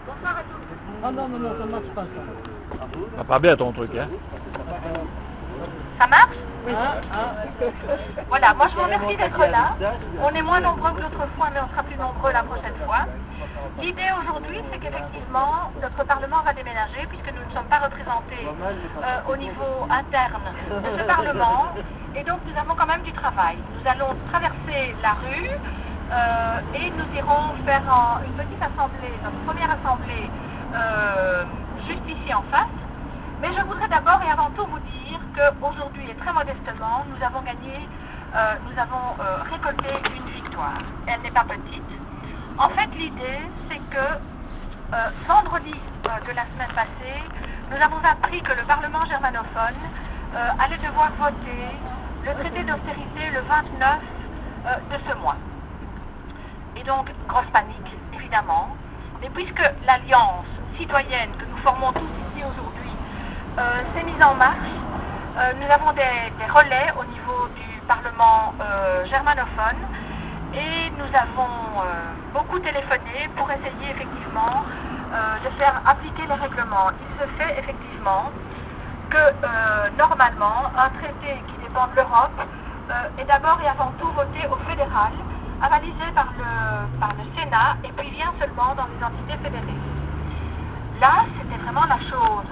Bonsoir à tous. Ah non, non, non, ça ne marche pas ça. Ça va pas bien ton truc, hein? Ça marche? Oui. Voilà, moi je vous remercie d'être là. On est moins nombreux que l'autre fois, mais on sera plus nombreux la prochaine fois. L'idée aujourd'hui, c'est qu'effectivement, notre Parlement va déménager, puisque nous ne sommes pas représentés au niveau interne de ce Parlement. Et donc nous avons quand même du travail. Nous allons traverser la rue et nous irons faire une petite assemblée, notre première assemblée, juste ici en face. Mais je voudrais d'abord et avant tout vous dire qu'aujourd'hui, et très modestement, nous avons gagné, nous avons récolté une victoire. Elle n'est pas petite. En fait, l'idée, c'est que vendredi de la semaine passée, nous avons appris que le Parlement germanophone allait devoir voter le traité d'austérité le 29 de ce mois. Et donc, grosse panique, évidemment. Mais puisque l'alliance citoyenne que nous formons tous ici aujourd'hui s'est mise en marche, nous avons des relais au niveau du Parlement germanophone et nous avons beaucoup téléphoné pour essayer effectivement de faire appliquer les règlements. Il se fait effectivement que normalement un traité qui dépend de l'Europe est d'abord et avant tout voté au fédéral, avalisé par le Sénat et puis vient seulement dans les entités fédérées. Là, c'était vraiment la chose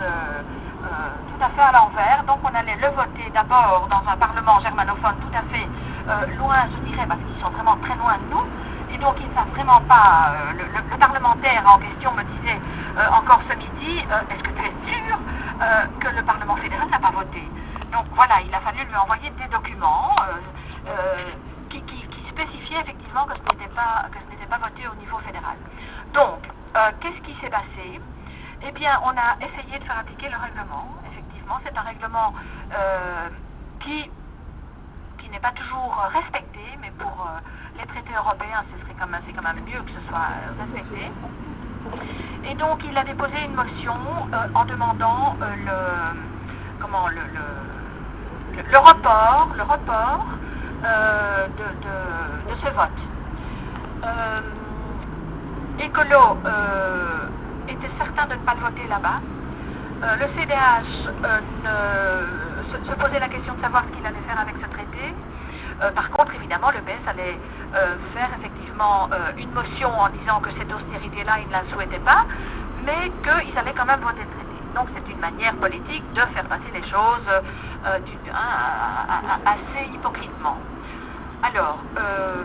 tout à fait à l'envers, donc on allait le voter d'abord dans un Parlement germanophone tout à fait loin, je dirais, parce qu'ils sont vraiment très loin de nous, et donc ils ne savent vraiment pas, le parlementaire en question me disait encore ce midi, est-ce que tu es sûr que le Parlement fédéral n'a pas voté? Donc voilà, il a fallu lui envoyer des documents qui spécifiaient effectivement que ce n'était pas voté au niveau fédéral. Donc, qu'est-ce qui s'est passé? Eh bien, on a essayé de faire appliquer le règlement. Effectivement, c'est un règlement qui n'est pas toujours respecté, mais pour les traités européens, c'est quand même mieux que ce soit respecté. Et donc, il a déposé une motion en demandant le report de ce vote. Écolo était certain de ne pas le voter là-bas. Le CDH se posait la question de savoir ce qu'il allait faire avec ce traité. Par contre, évidemment, le PS allait faire effectivement une motion en disant que cette austérité-là, il ne la souhaitait pas, mais qu'ils allaient quand même voter le traité. Donc c'est une manière politique de faire passer les choses assez hypocritement. Alors,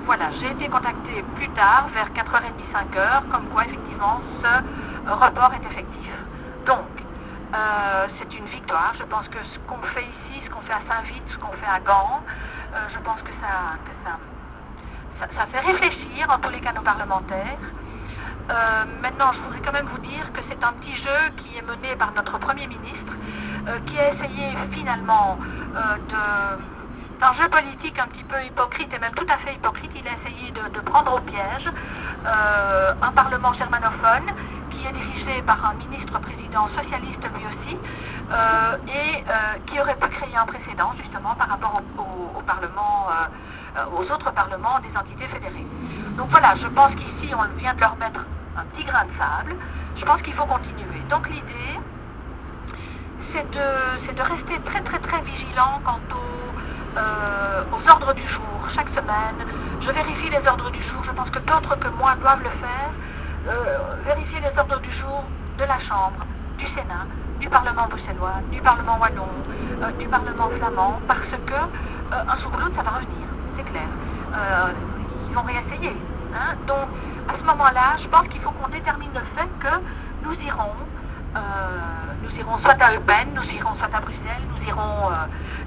voilà, j'ai été contactée plus tard, vers 4h30, 5h, comme quoi effectivement ce report est effectif. Donc, c'est une victoire. Je pense que ce qu'on fait ici, ce qu'on fait à Saint-Vith, ce qu'on fait à Gand, je pense que ça fait réfléchir, en tous les cas, nos parlementaires. Maintenant, je voudrais quand même vous dire que c'est un petit jeu qui est mené par notre Premier ministre, qui a essayé finalement d'un jeu politique un petit peu hypocrite, et même tout à fait hypocrite. Il a essayé de prendre au piège un Parlement germanophone qui est dirigé par un ministre-président socialiste lui aussi, et qui aurait pu créer un précédent justement par rapport au Parlement, aux autres parlements des entités fédérées. Donc voilà, je pense qu'ici on vient de leur mettre un petit grain de sable. Je pense qu'il faut continuer. Donc l'idée, c'est de rester très très très vigilant quant aux ordres du jour. Chaque semaine, je vérifie les ordres du jour. Je pense que d'autres que moi doivent le faire. Vérifier les ordres du jour de la Chambre, du Sénat, du Parlement bruxellois, du Parlement wallon, du Parlement flamand, parce que un jour ou l'autre, ça va revenir, c'est clair. Ils vont réessayer. Hein. Donc, à ce moment-là, je pense qu'il faut qu'on détermine le fait que nous irons soit à Eupen, nous irons soit à Bruxelles, nous irons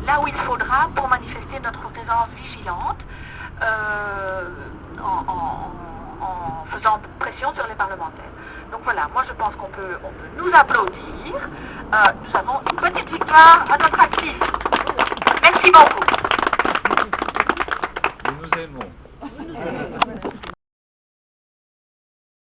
là où il faudra pour manifester notre présence vigilante en faisant pression sur les parlementaires. Donc voilà, moi je pense qu'on peut nous applaudir. Nous avons une petite victoire à notre actif. Merci beaucoup. Nous nous aimons.